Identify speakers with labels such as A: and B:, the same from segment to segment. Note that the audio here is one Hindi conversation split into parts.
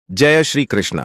A: जय श्री कृष्णा।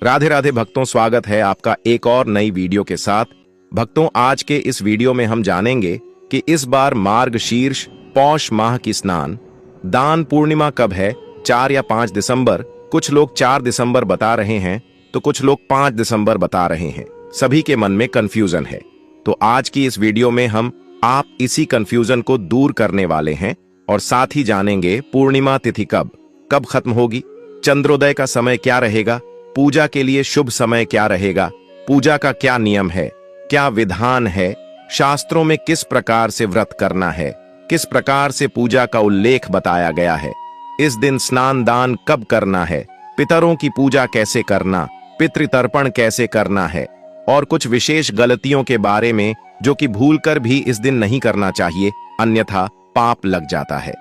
A: राधे राधे भक्तों, स्वागत है आपका एक और नई वीडियो के साथ। भक्तों, आज के इस वीडियो में हम जानेंगे कि इस बार मार्गशीर्ष पौष माह की स्नान दान पूर्णिमा कब है, 4 या 5 दिसंबर। कुछ लोग 4 दिसंबर बता रहे हैं तो कुछ लोग 5 दिसंबर बता रहे हैं। सभी के मन में कंफ्यूजन है। तो आज की इस वीडियो में हम आप इसी कंफ्यूजन को दूर करने वाले हैं और साथ ही जानेंगे पूर्णिमा तिथि कब खत्म होगी, चंद्रोदय का समय क्या रहेगा, पूजा के लिए शुभ समय क्या रहेगा, पूजा का क्या नियम है, क्या विधान है, शास्त्रों में किस प्रकार से व्रत करना है, किस प्रकार से पूजा का उल्लेख बताया गया है, इस दिन स्नान दान कब करना है, पितरों की पूजा कैसे करना, पितृतर्पण कैसे करना है और कुछ विशेष गलतियों के बारे में जो कि भूलकर भी इस दिन नहीं करना चाहिए, अन्यथा पाप लग जाता है।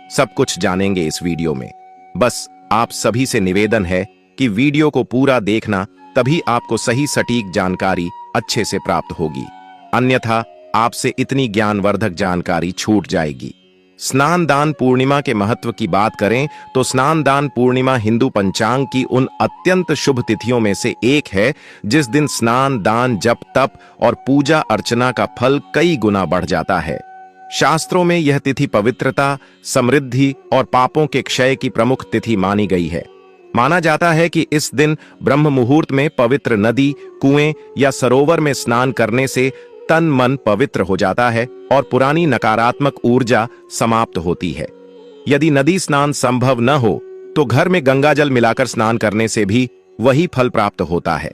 A: सब कुछ जानेंगे इस वीडियो में। बस आप सभी से निवेदन है कि वीडियो को पूरा देखना, तभी आपको सही सटीक जानकारी अच्छे से प्राप्त होगी, अन्यथा आपसे इतनी ज्ञानवर्धक जानकारी छूट जाएगी। स्नान दान पूर्णिमा के महत्व की बात करें तो स्नान दान पूर्णिमा हिंदू पंचांग की उन अत्यंत शुभ तिथियों में से एक है जिस दिन स्नान दान जप तप और पूजा अर्चना का फल कई गुना बढ़ जाता है। शास्त्रों में यह तिथि पवित्रता, समृद्धि और पापों के क्षय की प्रमुख तिथि मानी गई है। माना जाता है कि इस दिन ब्रह्म मुहूर्त में पवित्र नदी, कुएं या सरोवर में स्नान करने से तन मन पवित्र हो जाता है और पुरानी नकारात्मक ऊर्जा समाप्त होती है। यदि नदी स्नान संभव न हो तो घर में गंगाजल मिलाकर स्नान करने से भी वही फल प्राप्त होता है।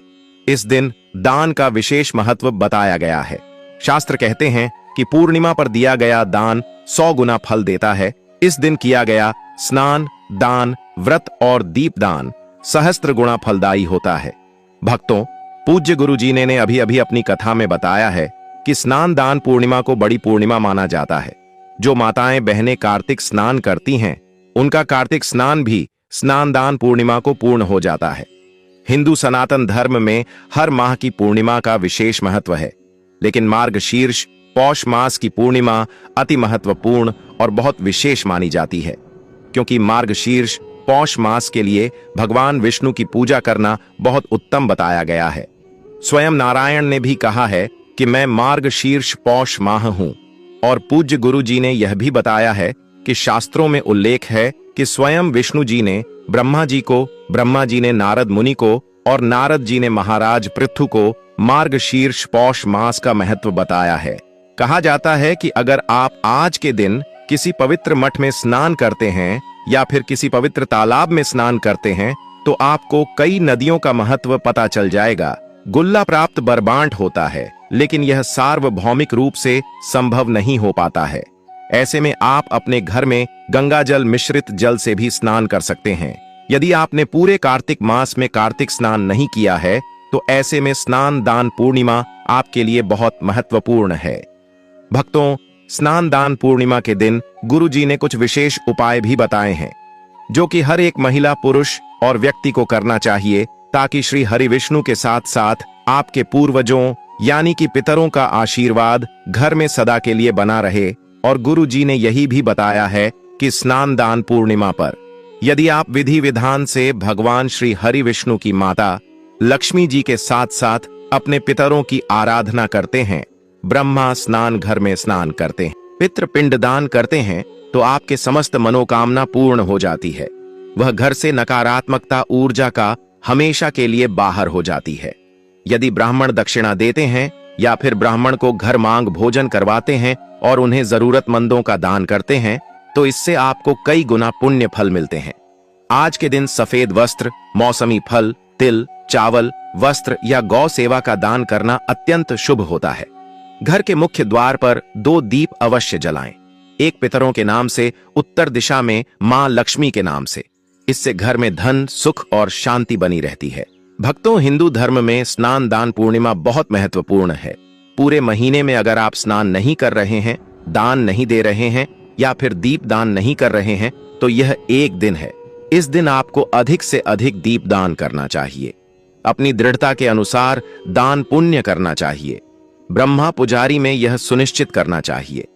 A: इस दिन दान का विशेष महत्व बताया गया है। शास्त्र कहते हैं कि पूर्णिमा पर दिया गया दान 100 गुना फल देता है। इस दिन किया गया स्नान, दान, व्रत और दीपदान सहस्त्र गुना फलदायी होता है। भक्तों, पूज्य गुरु जी ने अभी अभी अपनी कथा में बताया है कि स्नान दान पूर्णिमा को बड़ी पूर्णिमा माना जाता है। जो माताएं बहनें कार्तिक स्नान करती हैं, उनका कार्तिक स्नान भी स्नान दान पूर्णिमा को पूर्ण हो जाता है। हिंदू सनातन धर्म में हर माह की पूर्णिमा का विशेष महत्व है, लेकिन मार्गशीर्ष पौष मास की पूर्णिमा अति महत्वपूर्ण और बहुत विशेष मानी जाती है, क्योंकि मार्गशीर्ष पौष मास के लिए भगवान विष्णु की पूजा करना बहुत उत्तम बताया गया है। स्वयं नारायण ने भी कहा है कि मैं मार्गशीर्ष पौष माह हूं, और पूज्य गुरु जी ने यह भी बताया है कि शास्त्रों में उल्लेख है कि स्वयं विष्णु जी ने ब्रह्मा जी को, ब्रह्मा जी ने नारद मुनि को और नारद जी ने महाराज पृथु को मार्गशीर्ष पौष मास का महत्व बताया है। कहा जाता है कि अगर आप आज के दिन किसी पवित्र मठ में स्नान करते हैं या फिर किसी पवित्र तालाब में स्नान करते हैं तो आपको कई नदियों का महत्व पता चल जाएगा। गुल्ला प्राप्त बरबांट होता है, लेकिन यह सार्वभौमिक रूप से संभव नहीं हो पाता है। ऐसे में आप अपने घर में गंगाजल मिश्रित जल से भी स्नान कर सकते हैं। यदि आपने पूरे कार्तिक मास में कार्तिक स्नान नहीं किया है तो ऐसे में स्नान दान पूर्णिमा आपके लिए बहुत महत्वपूर्ण है। भक्तों, स्नान दान पूर्णिमा के दिन गुरु जी ने कुछ विशेष उपाय भी बताए हैं जो कि हर एक महिला, पुरुष और व्यक्ति को करना चाहिए, ताकि श्री हरि विष्णु के साथ साथ आपके पूर्वजों यानी कि पितरों का आशीर्वाद घर में सदा के लिए बना रहे। और गुरु जी ने यही भी बताया है कि स्नान दान पूर्णिमा पर यदि आप विधि विधान से भगवान श्री हरि विष्णु की माता लक्ष्मी जी के साथ साथ अपने पितरों की आराधना करते हैं, ब्रह्मा स्नान घर में स्नान करते हैं, पितृ पिंडदान करते हैं, तो आपके समस्त मनोकामना पूर्ण हो जाती है। वह घर से नकारात्मकता ऊर्जा का हमेशा के लिए बाहर हो जाती है। यदि ब्राह्मण दक्षिणा देते हैं या फिर ब्राह्मण को घर मांग भोजन करवाते हैं और उन्हें जरूरतमंदों का दान करते हैं तो इससे आपको कई गुना पुण्य फल मिलते हैं। आज के दिन सफेद वस्त्र, मौसमी फल, तिल, चावल, वस्त्र या गौ सेवा का दान करना अत्यंत शुभ होता है। घर के मुख्य द्वार पर 2 दीप अवश्य जलाएं, एक पितरों के नाम से, उत्तर दिशा में मां लक्ष्मी के नाम से। इससे घर में धन, सुख और शांति बनी रहती है। भक्तों, हिंदू धर्म में स्नान दान पूर्णिमा बहुत महत्वपूर्ण है। पूरे महीने में अगर आप स्नान नहीं कर रहे हैं, दान नहीं दे रहे हैं या फिर दीप दान नहीं कर रहे हैं तो यह एक दिन है। इस दिन आपको अधिक से अधिक दीप दान करना चाहिए। अपनी दृढ़ता के अनुसार दान पुण्य करना चाहिए। ब्रह्मा पुजारी में यह सुनिश्चित करना चाहिए।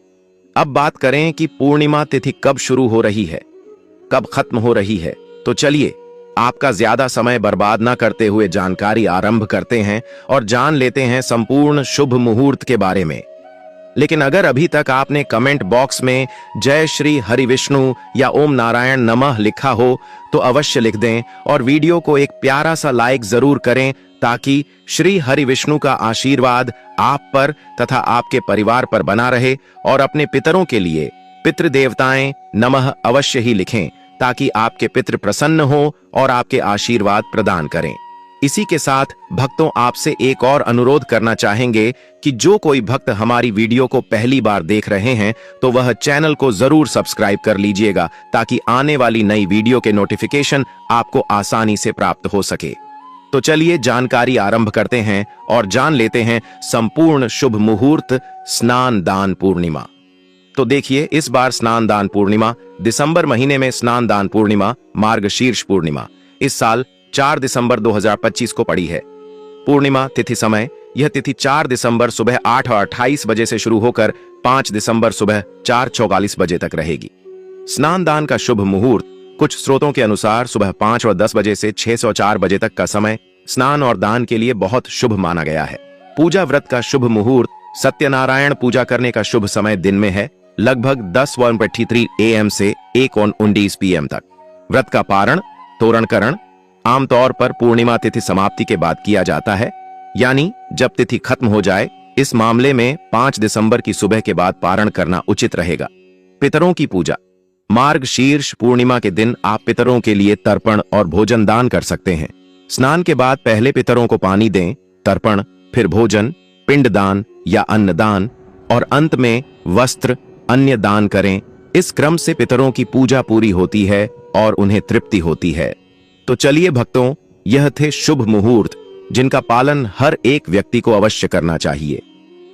A: अब बात करें कि पूर्णिमा तिथि कब शुरू हो रही है, कब खत्म हो रही है, तो चलिए आपका ज्यादा समय बर्बाद न करते हुए जानकारी आरंभ करते हैं और जान लेते हैं संपूर्ण शुभ मुहूर्त के बारे में। लेकिन अगर अभी तक आपने कमेंट बॉक्स में जय श्री हरि विष्णु या ओम नारायण नमः लिखा हो तो अवश्य लिख दें और वीडियो को एक प्यारा सा लाइक जरूर करें, ताकि श्री हरि विष्णु का आशीर्वाद आप पर तथा आपके परिवार पर बना रहे। और अपने पितरों के लिए पितृदेवताएं नमः अवश्य ही लिखें, ताकि आपके पितृ प्रसन्न हो और आपके आशीर्वाद प्रदान करें। इसी के साथ भक्तों, आपसे एक और अनुरोध करना चाहेंगे कि जो कोई भक्त हमारी वीडियो को पहली बार देख रहे हैं तो वह चैनल को जरूर सब्सक्राइब कर लीजिएगा, ताकि आने वाली नई वीडियो के नोटिफिकेशन आपको आसानी से प्राप्त हो सके। तो चलिए जानकारी आरंभ करते हैं और जान लेते हैं संपूर्ण शुभ मुहूर्त स्नान दान पूर्णिमा। तो देखिए, इस बार स्नान दान पूर्णिमा दिसंबर महीने में स्नान दान पूर्णिमा मार्गशीर्ष पूर्णिमा इस साल 4 दिसंबर 2025 को पड़ी है। पूर्णिमा तिथि समय, यह तिथि 4 दिसंबर सुबह 8:28 बजे से शुरू होकर 5 दिसंबर सुबह 4:44 बजे तक रहेगी। स्नान दान का शुभ मुहूर्त कुछ स्रोतों के अनुसार सुबह 5:10 बजे से 6:04 बजे तक का समय स्नान और दान के लिए बहुत शुभ माना गया है। पूजा व्रत का शुभ मुहूर्त सत्यनारायण पूजा करने का शुभ समय दिन में है, लगभग 10:23 AM से 1:19 PM तक। व्रत का पारण तोरणकरण आमतौर पर पूर्णिमा तिथि समाप्ति के बाद किया जाता है, यानी जब तिथि खत्म हो जाए। इस मामले में 5 दिसंबर की सुबह के बाद पारण करना उचित रहेगा। पितरों की पूजा, मार्गशीर्ष पूर्णिमा के दिन आप पितरों के लिए तर्पण और भोजन दान कर सकते हैं। स्नान के बाद पहले पितरों को पानी दें, तर्पण, फिर भोजन, पिंड दान या अन्न दान और अंत में वस्त्र अन्य दान करें। इस क्रम से पितरों की पूजा पूरी होती है और उन्हें तृप्ति होती है। तो चलिए भक्तों, यह थे शुभ मुहूर्त जिनका पालन हर एक व्यक्ति को अवश्य करना चाहिए।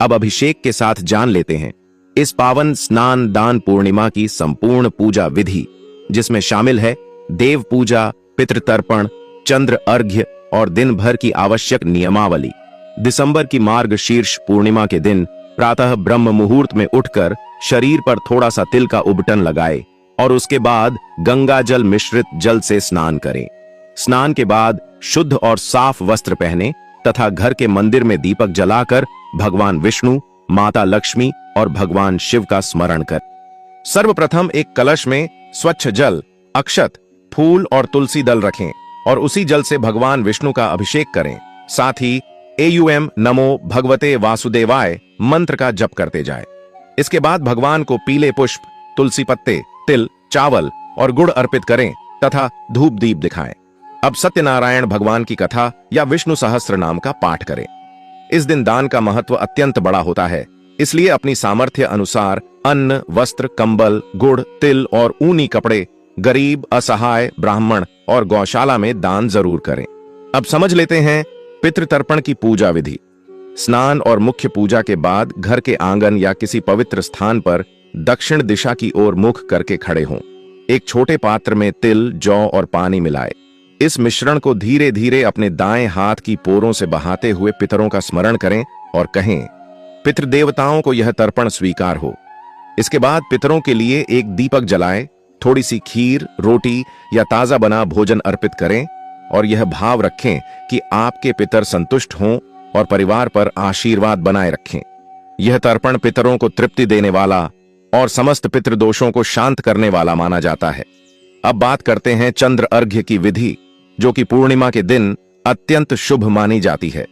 A: अब अभिषेक के साथ जान लेते हैं इस पावन स्नान दान पूर्णिमा की संपूर्ण पूजा विधि, जिसमें शामिल है देव पूजा, पितृतर्पण, चंद्र अर्घ्य और दिन भर की आवश्यक नियमावली। दिसंबर की मार्गशीर्ष पूर्णिमा के दिन प्रातः ब्रह्म मुहूर्त में उठकर शरीर पर थोड़ा सा तिल का उबटन लगाए और उसके बाद गंगा जल मिश्रित जल से स्नान करें। स्नान के बाद शुद्ध और साफ वस्त्र पहने तथा घर के मंदिर में दीपक जलाकर भगवान विष्णु, माता लक्ष्मी और भगवान शिव का स्मरण कर सर्वप्रथम एक कलश में स्वच्छ जल, अक्षत, फूल और तुलसी दल रखें और उसी जल से भगवान विष्णु का अभिषेक करें। साथ ही एयूएम नमो भगवते वासुदेवाय मंत्र का जप करते जाएं। इसके बाद भगवान को पीले पुष्प, तुलसी पत्ते, तिल, चावल और गुड़ अर्पित करें तथा धूप दीप दिखाएं। अब सत्यनारायण भगवान की कथा या विष्णु सहस्त्र नाम का पाठ करें। इस दिन दान का महत्व अत्यंत बड़ा होता है, इसलिए अपनी सामर्थ्य अनुसार अन्न, वस्त्र, कंबल, गुड़, तिल और ऊनी कपड़े गरीब, असहाय, ब्राह्मण और गौशाला में दान जरूर करें। अब समझ लेते हैं पितृतर्पण की पूजा विधि। स्नान और मुख्य पूजा के बाद घर के आंगन या किसी पवित्र स्थान पर दक्षिण दिशा की ओर मुख करके खड़े हों। एक छोटे पात्र में तिल, जौ और पानी मिलाए। इस मिश्रण को धीरे धीरे अपने दाएं हाथ की पोरों से बहाते हुए पितरों का स्मरण करें और कहें, पितृदेवताओं को यह तर्पण स्वीकार हो। इसके बाद पितरों के लिए एक दीपक जलाएं, थोड़ी सी खीर, रोटी या ताजा बना भोजन अर्पित करें और यह भाव रखें कि आपके पितर संतुष्ट हों और परिवार पर आशीर्वाद बनाए रखें। यह तर्पण पितरों को तृप्ति देने वाला और समस्त पितृदोषों को शांत करने वाला माना जाता है। अब बात करते हैं चंद्र अर्घ्य की विधि, जो कि पूर्णिमा के दिन अत्यंत शुभ मानी जाती है।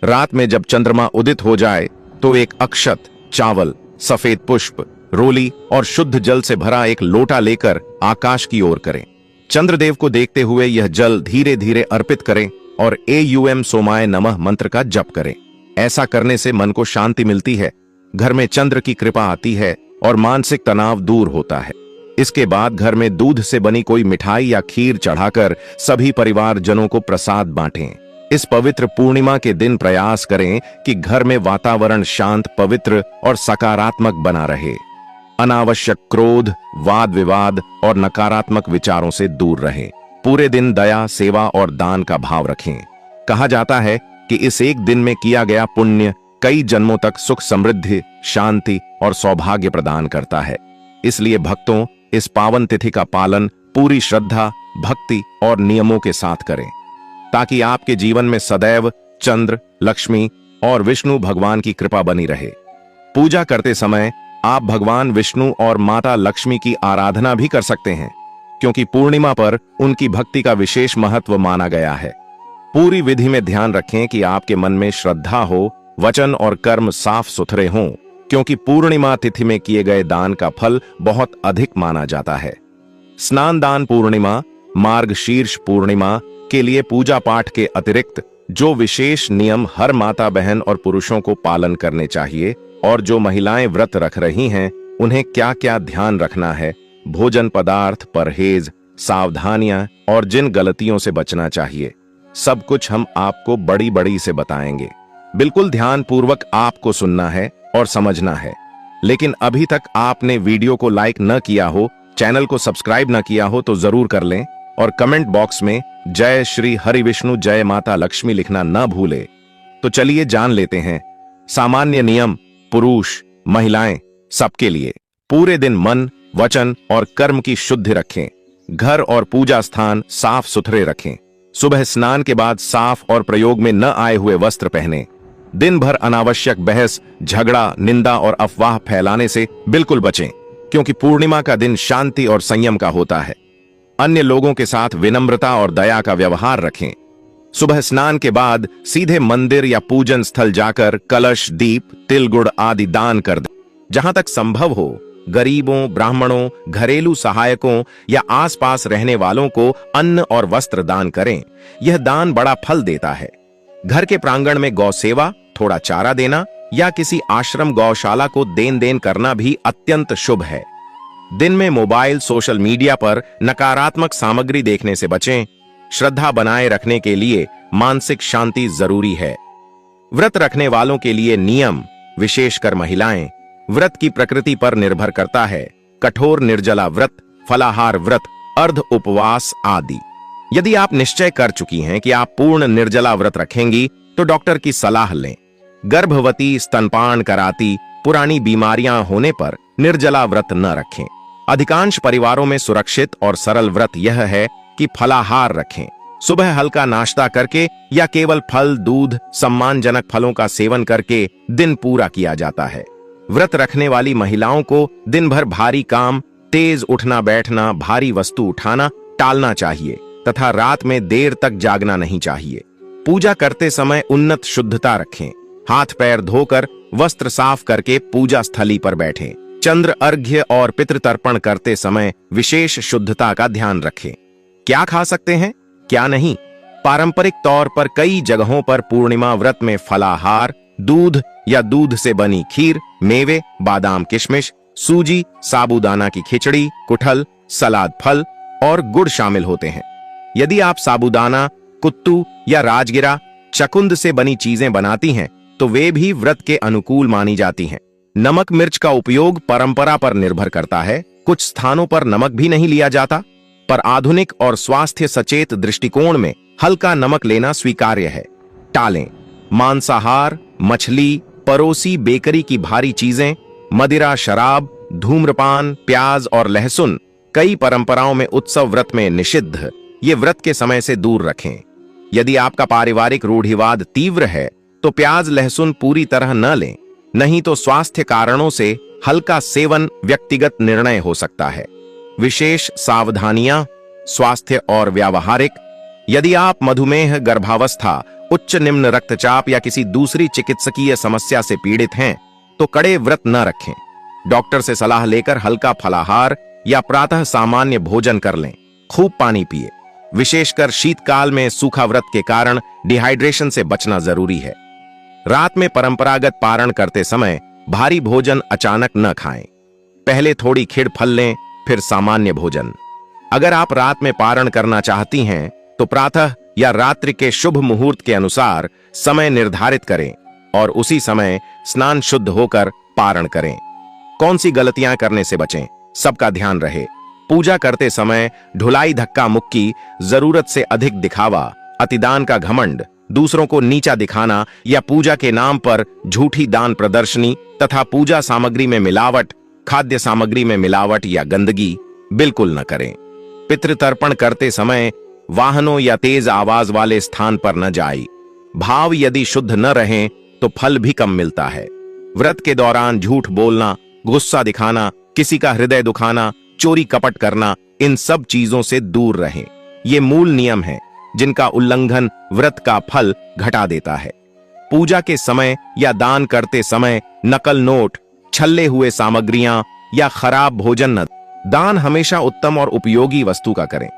A: रात में जब चंद्रमा उदित हो जाए तो एक अक्षत, चावल, सफेद पुष्प, रोली और शुद्ध जल से भरा एक लोटा लेकर आकाश की ओर करें। चंद्रदेव को देखते हुए यह जल धीरे धीरे अर्पित करें और एयूएम सोमाय नमः मंत्र का जप करें। ऐसा करने से मन को शांति मिलती है, घर में चंद्र की कृपा आती है और मानसिक तनाव दूर होता है। इसके बाद घर में दूध से बनी कोई मिठाई या खीर चढ़ाकर सभी परिवारजनों को प्रसाद बांटें। इस पवित्र पूर्णिमा के दिन प्रयास करें कि घर में वातावरण शांत, पवित्र और सकारात्मक बना रहे। अनावश्यक क्रोध, वाद विवाद और नकारात्मक विचारों से दूर रहें। पूरे दिन दया, सेवा और दान का भाव रखें। कहा जाता है कि इस एक दिन में किया गया पुण्य कई जन्मों तक सुख, समृद्धि, शांति और सौभाग्य प्रदान करता है। इसलिए भक्तों, इस पावन तिथि का पालन पूरी श्रद्धा, भक्ति और नियमों के साथ करें, ताकि आपके जीवन में सदैव चंद्र, लक्ष्मी और विष्णु भगवान की कृपा बनी रहे। पूजा करते समय आप भगवान विष्णु और माता लक्ष्मी की आराधना भी कर सकते हैं, क्योंकि पूर्णिमा पर उनकी भक्ति का विशेष महत्व माना गया है। पूरी विधि में ध्यान रखें कि आपके मन में श्रद्धा हो, वचन और कर्म साफ सुथरे हों, क्योंकि पूर्णिमा तिथि में किए गए दान का फल बहुत अधिक माना जाता है। स्नान दान पूर्णिमा, मार्गशीर्ष पूर्णिमा के लिए पूजा पाठ के अतिरिक्त जो विशेष नियम हर माता, बहन और पुरुषों को पालन करने चाहिए और जो महिलाएं व्रत रख रही हैं उन्हें क्या क्या ध्यान रखना है, भोजन पदार्थ, परहेज, सावधानियां और जिन गलतियों से बचना चाहिए, सब कुछ हम आपको बड़ी बड़ी से बताएंगे। बिल्कुल ध्यान पूर्वक आपको सुनना है और समझना है। लेकिन अभी तक आपने वीडियो को लाइक न किया हो, चैनल को सब्सक्राइब न किया हो तो जरूर कर लें और कमेंट बॉक्स में जय श्री हरि विष्णु, जय माता लक्ष्मी लिखना न भूले। तो चलिए जान लेते हैं सामान्य नियम पुरुष, महिलाएं सबके लिए। पूरे दिन मन, वचन और कर्म की शुद्धि रखें। घर और पूजा स्थान साफ सुथरे रखें। सुबह स्नान के बाद साफ और प्रयोग में न आए हुए वस्त्र पहनें। दिन भर अनावश्यक बहस, झगड़ा, निंदा और अफवाह फैलाने से बिल्कुल बचें, क्योंकि पूर्णिमा का दिन शांति और संयम का होता है। अन्य लोगों के साथ विनम्रता और दया का व्यवहार रखें। सुबह स्नान के बाद सीधे मंदिर या पूजन स्थल जाकर कलश, दीप, तिल, गुड़ आदि दान कर दें। जहां तक संभव हो गरीबों, ब्राह्मणों, घरेलू सहायकों या आसपास रहने वालों को अन्न और वस्त्र दान करें। यह दान बड़ा फल देता है। घर के प्रांगण में गौ सेवा, थोड़ा चारा देना या किसी आश्रम, गौशाला को देन करना भी अत्यंत शुभ है। दिन में मोबाइल, सोशल मीडिया पर नकारात्मक सामग्री देखने से बचें। श्रद्धा बनाए रखने के लिए मानसिक शांति जरूरी है। व्रत रखने वालों के लिए नियम, विशेषकर महिलाएं, व्रत की प्रकृति पर निर्भर करता है। कठोर निर्जला व्रत, फलाहार व्रत, अर्ध उपवास आदि। यदि आप निश्चय कर चुकी हैं कि आप पूर्ण निर्जला व्रत रखेंगी तो डॉक्टर की सलाह लें। गर्भवती, स्तनपान कराती, पुरानी बीमारियां होने पर निर्जला व्रत न रखें। अधिकांश परिवारों में सुरक्षित और सरल व्रत यह है कि फलाहार रखें। सुबह हल्का नाश्ता करके या केवल फल, दूध, सम्मानजनक फलों का सेवन करके दिन पूरा किया जाता है। व्रत रखने वाली महिलाओं को दिन भर भारी काम, तेज उठना बैठना, भारी वस्तु उठाना टालना चाहिए तथा रात में देर तक जागना नहीं चाहिए। पूजा करते समय उन्नत शुद्धता रखें। हाथ पैर धोकर वस्त्र साफ करके पूजा स्थली पर बैठें। चंद्र अर्घ्य और पितृतर्पण करते समय विशेष शुद्धता का ध्यान रखें। क्या खा सकते हैं, क्या नहीं। पारंपरिक तौर पर कई जगहों पर पूर्णिमा व्रत में फलाहार, दूध या दूध से बनी खीर, मेवे, बादाम, किशमिश, सूजी, साबूदाना की खिचड़ी, कुठल, सलाद, फल और गुड़ शामिल होते हैं। यदि आप साबूदाना, कुत्तू या राजगिरा, चकुंद से बनी चीजें बनाती हैं तो वे भी व्रत के अनुकूल मानी जाती हैं। नमक मिर्च का उपयोग परंपरा पर निर्भर करता है। कुछ स्थानों पर नमक भी नहीं लिया जाता, पर आधुनिक और स्वास्थ्य सचेत दृष्टिकोण में हल्का नमक लेना स्वीकार्य है। टालें मांसाहार, मछली, परोसी बेकरी की भारी चीजें, मदिरा, शराब, धूम्रपान, प्याज और लहसुन कई परंपराओं में उत्सव व्रत में निषिद्ध। ये व्रत के समय से दूर रखें। यदि आपका पारिवारिक रूढ़िवाद तीव्र है तो प्याज, लहसुन पूरी तरह न लें, नहीं तो स्वास्थ्य कारणों से हल्का सेवन व्यक्तिगत निर्णय हो सकता है। विशेष सावधानियां स्वास्थ्य और व्यावहारिक। यदि आप मधुमेह, गर्भावस्था, उच्च निम्न रक्तचाप या किसी दूसरी चिकित्सकीय समस्या से पीड़ित हैं तो कड़े व्रत न रखें। डॉक्टर से सलाह लेकर हल्का फलाहार या प्रातः सामान्य भोजन कर लें। खूब पानी पिए। विशेषकर शीतकाल में सूखा व्रत के कारण डिहाइड्रेशन से बचना जरूरी है। रात में परंपरागत पारण करते समय भारी भोजन अचानक न खाएं। पहले थोड़ी खिड़ फल लें, फिर सामान्य भोजन। अगर आप रात में पारण करना चाहती हैं तो प्रातः या रात्रि के शुभ मुहूर्त के अनुसार समय निर्धारित करें और उसी समय स्नान शुद्ध होकर पारण करें। कौन सी गलतियां करने से बचें, सबका ध्यान रहे। पूजा करते समय ढुलाई, धक्का मुक्की, जरूरत से अधिक दिखावा, अतिदान का घमंड, दूसरों को नीचा दिखाना या पूजा के नाम पर झूठी दान प्रदर्शनी तथा पूजा सामग्री में मिलावट, खाद्य सामग्री में मिलावट या गंदगी बिल्कुल न करें। पितृतर्पण करते समय वाहनों या तेज आवाज वाले स्थान पर न जाए। भाव यदि शुद्ध न रहें तो फल भी कम मिलता है। व्रत के दौरान झूठ बोलना, गुस्सा दिखाना, किसी का हृदय दुखाना, चोरी कपट करना, इन सब चीजों से दूर रहें। ये मूल नियम हैं जिनका उल्लंघन व्रत का फल घटा देता है। पूजा के समय या दान करते समय नकल नोट, छल्ले हुए सामग्रियां या खराब भोजन न। दान हमेशा उत्तम और उपयोगी वस्तु का करें।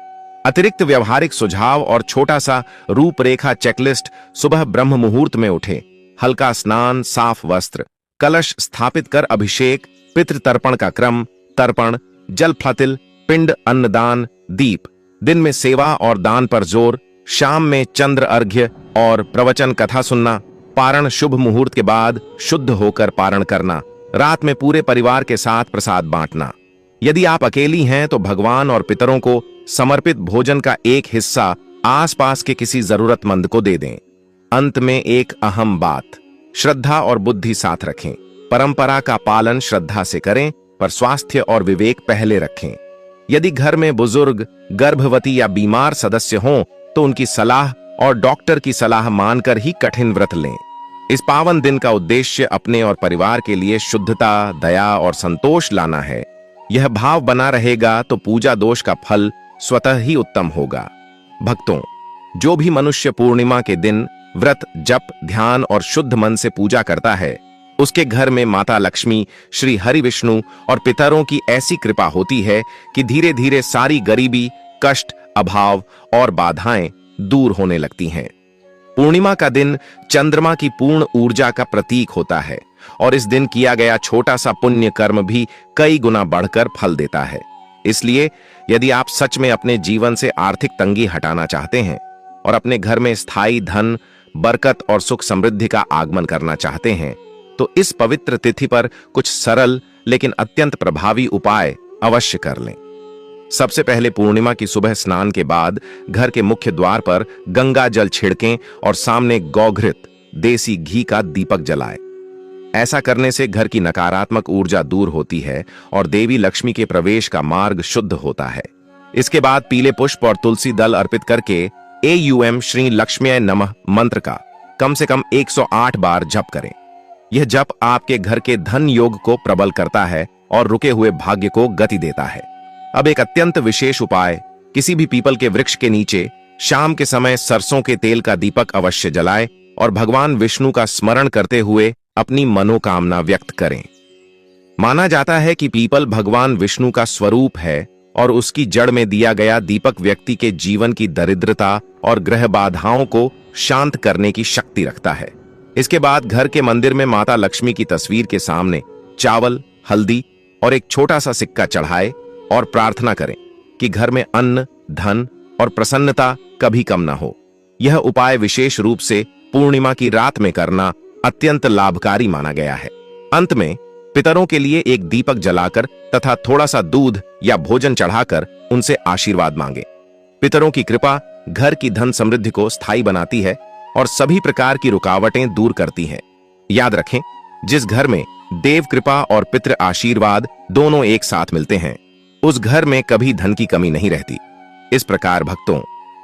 A: अतिरिक्त व्यवहारिक सुझाव और छोटा सा रूपरेखा चेकलिस्ट। सुबह ब्रह्म मुहूर्त में उठे, हल्का स्नान, साफ वस्त्र, कलश स्थापित कर अभिषेक, पितृतर्पण का क्रम, तर्पण, जल फतिल, पिंड, अन्नदान, दीप। दिन में सेवा और दान पर जोर, शाम में चंद्र अर्घ्य और प्रवचन कथा सुनना। पारण शुभ मुहूर्त के बाद शुद्ध होकर पारण करना। रात में पूरे परिवार के साथ प्रसाद बांटना। यदि आप अकेली हैं तो भगवान और पितरों को समर्पित भोजन का एक हिस्सा आसपास के किसी जरूरतमंद को दे दें। अंत में एक अहम बात, श्रद्धा और बुद्धि साथ रखें। परंपरा का पालन श्रद्धा से करें, पर स्वास्थ्य और विवेक पहले रखें। यदि घर में बुजुर्ग, गर्भवती या बीमार सदस्य हों तो उनकी सलाह और डॉक्टर की सलाह मानकर ही कठिन व्रत लें। इस पावन दिन का उद्देश्य अपने और परिवार के लिए शुद्धता, दया और संतोष लाना है। यह भाव बना रहेगा तो पूजा दोष का फल स्वतः ही उत्तम होगा। भक्तों, जो भी मनुष्य पूर्णिमा के दिन व्रत, जप, ध्यान और शुद्ध मन से पूजा करता है, उसके घर में माता लक्ष्मी, श्री हरि विष्णु और पितरों की ऐसी कृपा होती है कि धीरे धीरे सारी गरीबी, कष्ट, अभाव और बाधाएं दूर होने लगती हैं। पूर्णिमा का दिन चंद्रमा की पूर्ण ऊर्जा का प्रतीक होता है और इस दिन किया गया छोटा सा पुण्य कर्म भी कई गुना बढ़कर फल देता है। इसलिए यदि आप सच में अपने जीवन से आर्थिक तंगी हटाना चाहते हैं और अपने घर में स्थायी धन, बरकत और सुख समृद्धि का आगमन करना चाहते हैं, तो इस पवित्र तिथि पर कुछ सरल लेकिन अत्यंत प्रभावी उपाय अवश्य कर लें। सबसे पहले पूर्णिमा की सुबह स्नान के बाद घर के मुख्य द्वार पर गंगा जल छिड़कें और सामने गौघृत देसी घी का दीपक जलाएं। ऐसा करने से घर की नकारात्मक ऊर्जा दूर होती है और देवी लक्ष्मी के प्रवेश का मार्ग शुद्ध होता है। इसके बाद पीले पुष्प और तुलसी दल अर्पित करके AUM श्री लक्ष्म्यै नमः मंत्र का कम से कम 108 बार जप करें। यह जप आपके घर के धन योग को प्रबल करता है और रुके हुए भाग्य को गति देता है। अब एक अत्यंत विशेष उपाय, किसी भी पीपल के वृक्ष के नीचे शाम के समय सरसों के तेल का दीपक अवश्य जलाएं और भगवान विष्णु का स्मरण करते हुए अपनी मनोकामना व्यक्त करें। माना जाता है कि पीपल भगवान विष्णु का स्वरूप है और उसकी जड़ में दिया गया दीपक व्यक्ति के जीवन की दरिद्रता और ग्रह बाधाओं को शांत करने की शक्ति रखता है। इसके बाद घर के मंदिर में माता लक्ष्मी की तस्वीर के सामने चावल, हल्दी और एक छोटा सा सिक्का चढ़ाए और प्रार्थना करें कि घर में अन्न, धन और प्रसन्नता कभी कम ना हो। यह उपाय विशेष रूप से पूर्णिमा की रात में करना अत्यंत लाभकारी माना गया है। अंत में पितरों के लिए एक दीपक जलाकर तथा थोड़ा सा दूध या भोजन चढ़ाकर उनसे आशीर्वाद मांगे। पितरों की कृपा घर की धन समृद्धि को स्थायी बनाती है और सभी प्रकार की रुकावटें दूर करती है। याद रखें, जिस घर में देव कृपा और पितृ आशीर्वाद दोनों एक साथ मिलते हैं, उस घर में कभी धन की कमी नहीं रहती। इस प्रकार भक्तों,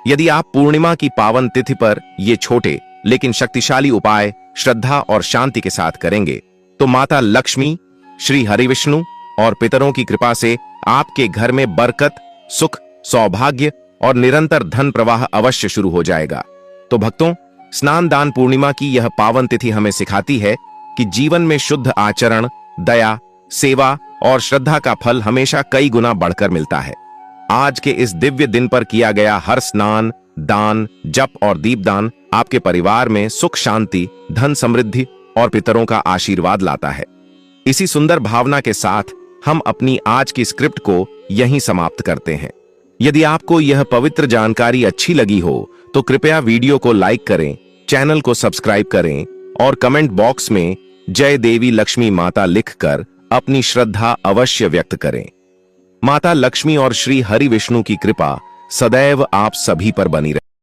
A: यदि आप पूर्णिमा की पावन तिथि पर ये छोटे लेकिन शक्तिशाली उपाय श्रद्धा और शांति के साथ करेंगे, तो माता लक्ष्मी, श्री हरि विष्णु और पितरों की कृपा से आपके घर में बरकत, सुख, सौभाग्य और निरंतर धन प्रवाह अवश्य शुरू हो जाएगा। तो भक्तों, स्नान दान पूर्णिमा की यह पावन तिथि हमें सिखाती है कि जीवन में शुद्ध आचरण, दया, सेवा और श्रद्धा का फल हमेशा कई गुना बढ़कर मिलता है। आज के इस दिव्य दिन पर किया गया हर स्नान, दान, जप और दीपदान आपके परिवार में सुख, शांति, धन समृद्धि और पितरों का आशीर्वाद लाता है। इसी सुंदर भावना के साथ हम अपनी आज की स्क्रिप्ट को यहीं समाप्त करते हैं। यदि आपको यह पवित्र जानकारी अच्छी लगी हो तो कृपया वीडियो को लाइक करें, चैनल को सब्सक्राइब करें और कमेंट बॉक्स में जय देवी लक्ष्मी माता लिखकर अपनी श्रद्धा अवश्य व्यक्त करें। माता लक्ष्मी और श्री हरि विष्णु की कृपा सदैव आप सभी पर बनी रहे।